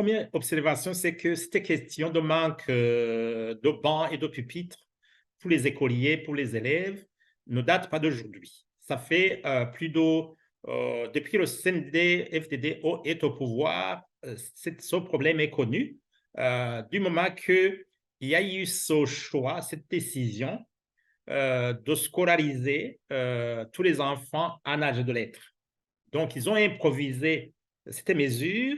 première observation, c'est que cette question de manque de bancs et de pupitres pour les écoliers, pour les élèves, ne date pas d'aujourd'hui. Ça fait depuis le CNDD-FDD est au pouvoir, ce problème est connu. Du moment qu'il y a eu ce choix, cette décision de scolariser tous les enfants en âge de lettres. Donc, ils ont improvisé cette mesure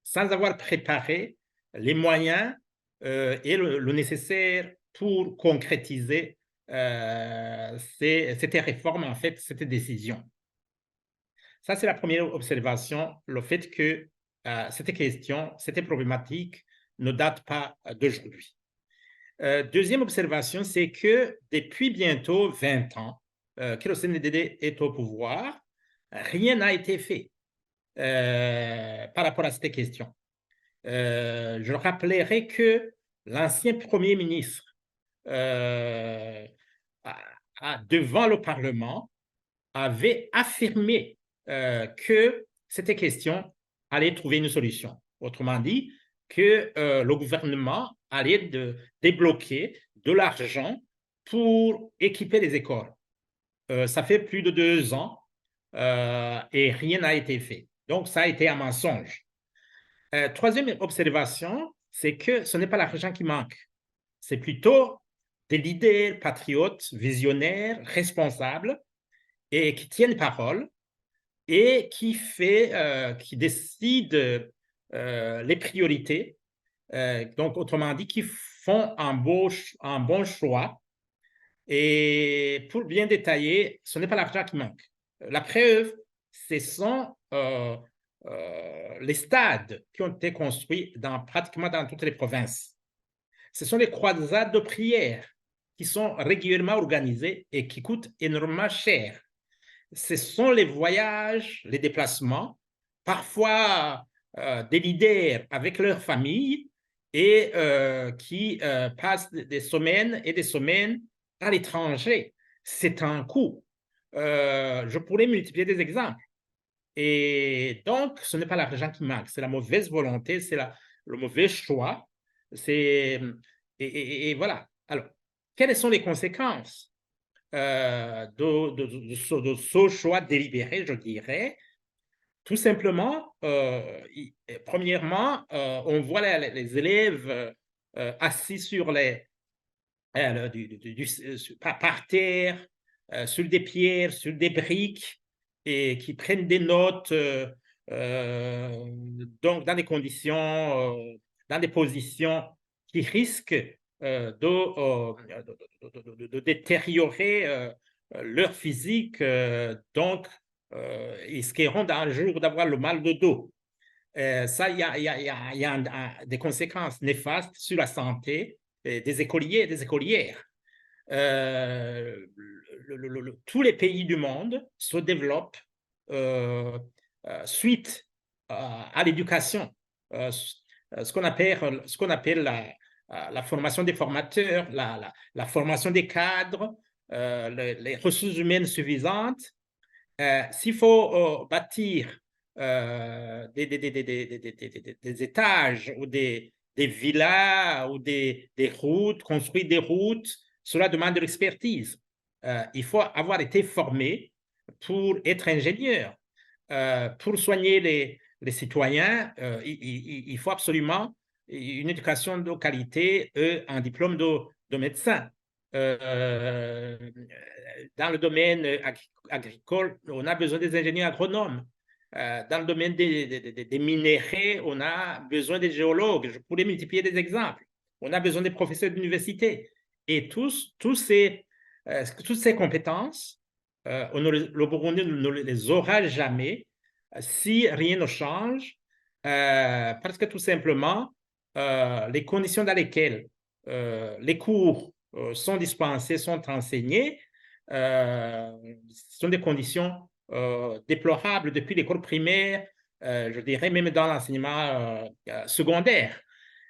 sans avoir préparé les moyens et le nécessaire pour concrétiser cette réforme, en fait, cette décision. Ça, c'est la première observation, le fait que cette question, cette problématique ne date pas d'aujourd'hui. Deuxième observation, c'est que depuis bientôt 20 ans que le CNDD est au pouvoir, rien n'a été fait par rapport à cette question. Je rappellerai que l'ancien Premier ministre, devant le Parlement, avait affirmé que cette question allait trouver une solution. Autrement dit, que le gouvernement allait débloquer de l'argent pour équiper les écoles. Ça fait plus de 2 ans et rien n'a été fait. Donc, ça a été un mensonge. Troisième observation, c'est que ce n'est pas l'argent qui manque. C'est plutôt des leaders patriotes, visionnaires, responsables et qui tiennent parole et qui décident les priorités. Donc, autrement dit, qui font un bon choix. Et pour bien détailler, ce n'est pas l'argent qui manque. La preuve, ce sont les stades qui ont été construits pratiquement dans toutes les provinces. Ce sont les croisades de prière qui sont régulièrement organisées et qui coûtent énormément cher. Ce sont les voyages, les déplacements, parfois des leaders avec leur famille et qui passent des semaines et des semaines à l'étranger. C'est un coût. Je pourrais multiplier des exemples. Et donc, ce n'est pas l'argent qui manque, c'est la mauvaise volonté, c'est le mauvais choix. Et voilà. Alors, quelles sont les conséquences de ce choix délibéré, je dirais? Tout simplement, premièrement, on voit les élèves assis sur par terre, sur des pierres, sur des briques, et qui prennent des notes donc dans des positions qui risquent de détériorer leur physique, donc ils risqueront un jour d'avoir le mal de dos. Ça, il y a des conséquences néfastes sur la santé des écoliers et des écolières. Tous les pays du monde se développent suite à l'éducation, ce qu'on appelle la formation des formateurs, la formation des cadres, les ressources humaines suffisantes. S'il faut bâtir des étages ou des villas ou des routes, construire des routes, cela demande de l'expertise. Il faut avoir été formé pour être ingénieur. Pour soigner les citoyens, il faut absolument une éducation de qualité et un diplôme de médecin. Dans le domaine agricole, on a besoin des ingénieurs agronomes. Dans le domaine des minéraux, on a besoin des géologues. Je pourrais multiplier des exemples. On a besoin des professeurs d'université. Et toutes ces compétences, le Burundi ne les aura jamais si rien ne change, parce que tout simplement, les conditions dans lesquelles les cours sont dispensés, sont enseignés, sont des conditions déplorables depuis l'école primaire, je dirais même dans l'enseignement secondaire.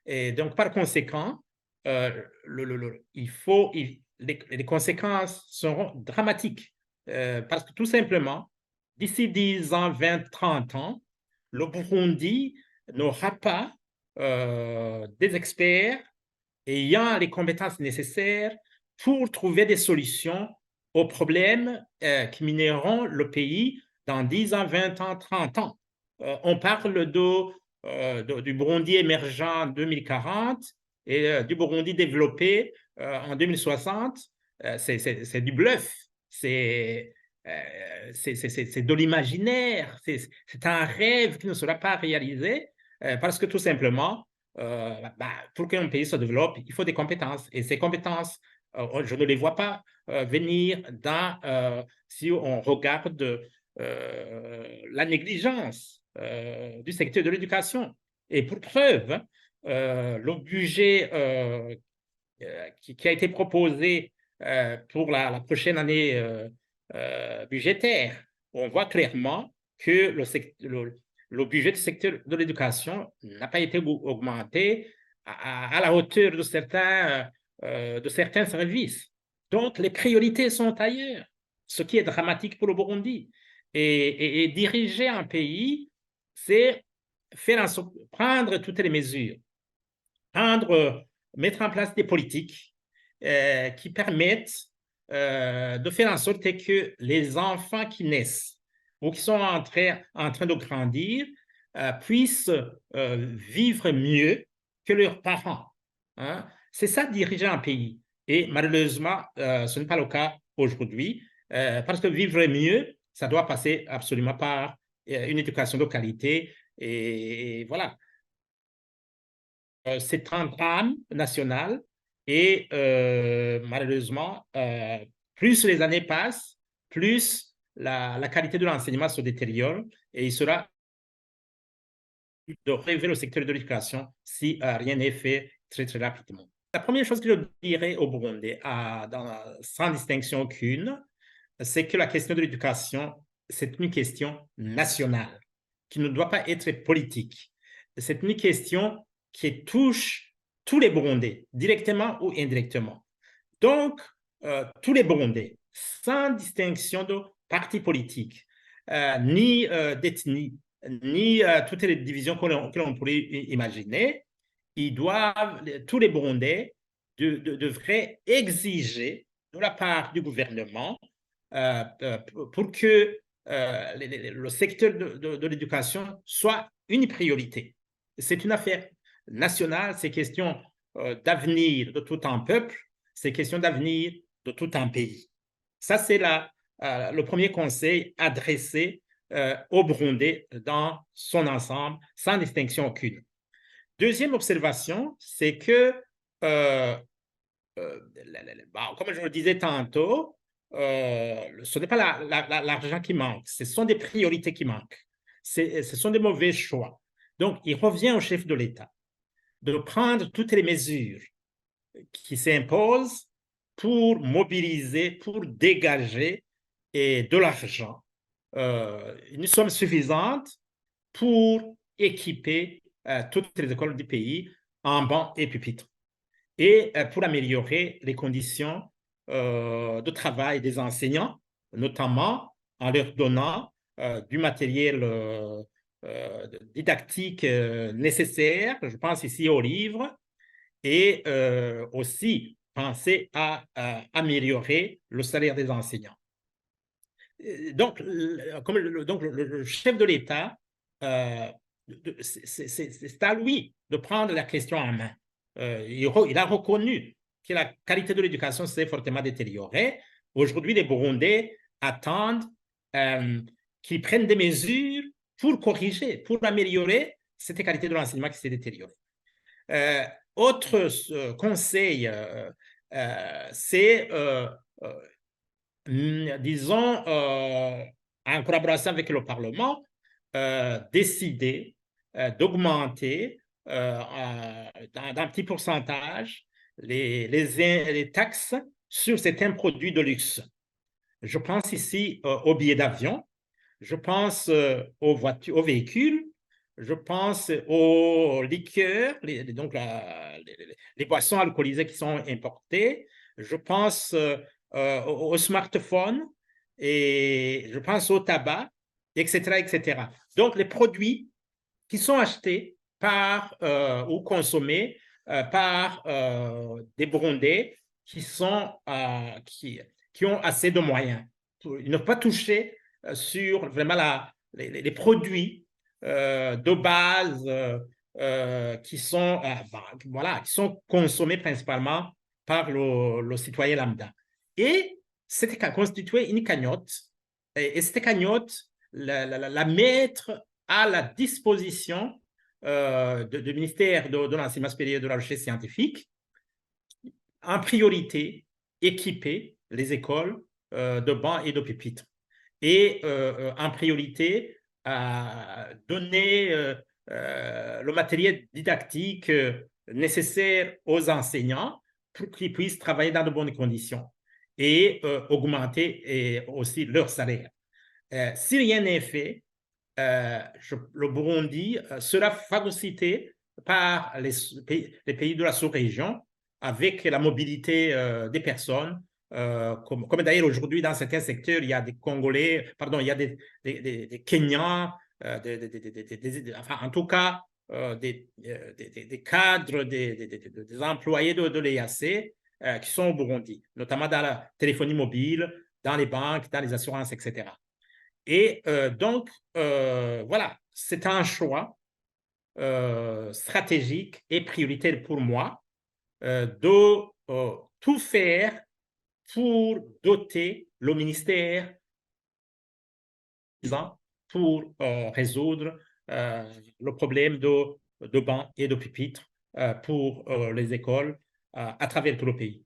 Et donc, par conséquent, les conséquences seront dramatiques parce que tout simplement, d'ici 10 ans, 20, 30 ans, le Burundi n'aura pas des experts ayant les compétences nécessaires pour trouver des solutions aux problèmes qui mineront le pays dans 10 ans, 20 ans, 30 ans. On parle du Burundi émergent en 2040 et du Burundi développé en 2060. C'est du bluff, c'est de l'imaginaire, c'est un rêve qui ne sera pas réalisé parce que tout simplement, pour qu'un pays se développe, il faut des compétences. Et ces compétences, je ne les vois pas venir si on regarde la négligence du secteur de l'éducation. Et pour preuve, le budget qui a été proposé pour la prochaine année budgétaire, on voit clairement que le budget du secteur de l'éducation n'a pas été augmenté à la hauteur de certains services. Donc, les priorités sont ailleurs, ce qui est dramatique pour le Burundi. Et diriger un pays, c'est prendre toutes les mesures, mettre en place des politiques qui permettent de faire en sorte que les enfants qui naissent ou qui sont en train de grandir puissent vivre mieux que leurs parents. Hein? C'est ça, diriger un pays. Et malheureusement, ce n'est pas le cas aujourd'hui, parce que vivre mieux, ça doit passer absolument par une éducation de qualité. Et voilà. C'est un drame national et malheureusement, plus les années passent, plus la qualité de l'enseignement se détériore et il sera de relever le secteur de l'éducation si rien n'est fait très, très rapidement. La première chose que je dirais au Burundi, sans distinction aucune, c'est que la question de l'éducation, c'est une question nationale qui ne doit pas être politique. C'est une question qui touche tous les Burundais, directement ou indirectement. Donc, tous les Burundais, sans distinction de parti politique, ni d'ethnie, ni toutes les divisions que l'on pourrait imaginer, tous les Burundais devraient exiger de la part du gouvernement pour que le secteur de l'éducation soit une priorité. C'est une affaire nationale, c'est question d'avenir de tout un peuple, c'est question d'avenir de tout un pays. Ça, c'est le premier conseil adressé au Burundi dans son ensemble, sans distinction aucune. Deuxième observation, c'est que, comme je le disais tantôt, ce n'est pas l'argent qui manque, ce sont des priorités qui manquent. Ce sont des mauvais choix. Donc, il revient au chef de l'État de prendre toutes les mesures qui s'imposent pour mobiliser, pour dégager de l'argent, une somme suffisante pour équiper toutes les écoles du pays en bancs et pupitres et pour améliorer les conditions de travail des enseignants, notamment en leur donnant du matériel didactique nécessaire, je pense ici aux livres, et aussi penser à améliorer le salaire des enseignants. Donc, le chef de l'État, c'est à lui de prendre la question en main. Il a reconnu que la qualité de l'éducation s'est fortement détériorée. Aujourd'hui, les Burundais attendent qu'ils prennent des mesures pour corriger, pour améliorer cette qualité de l'enseignement qui s'est détériorée. Autre conseil, c'est, disons, en collaboration avec le Parlement, décider d'augmenter d'un petit pourcentage les taxes sur certains produits de luxe. Je pense ici aux billets d'avion, je pense aux véhicules, je pense aux liqueurs, les boissons alcoolisées qui sont importées, je pense aux smartphones et je pense au tabac, etc., etc. Donc, les produits qui sont achetés ou consommés par des Burundais qui ont assez de moyens. Ils ne peuvent pas toucher sur vraiment les produits de base voilà, qui sont consommés principalement par le citoyen lambda. Et c'était constitué une cagnotte, et cette cagnotte, la mettre à la disposition du ministère de l'enseignement supérieur et de la recherche scientifique, en priorité, équiper les écoles de bancs et de pupitres. Et en priorité, donner le matériel didactique nécessaire aux enseignants pour qu'ils puissent travailler dans de bonnes conditions et augmenter aussi leur salaire. Si rien n'est fait, le Burundi sera phagocyté par les pays de la sous-région avec la mobilité des personnes. Comme d'ailleurs aujourd'hui dans certains secteurs, il y a des Congolais, pardon, il y a des Kenyans, enfin, en tout cas des cadres, des employés de l'EAC qui sont au Burundi, notamment dans la téléphonie mobile, dans les banques, dans les assurances, etc. Et donc, voilà, c'est un choix stratégique et prioritaire pour moi de tout faire pour doter le ministère pour résoudre le problème de bancs et de pupitres pour les écoles à travers tout le pays.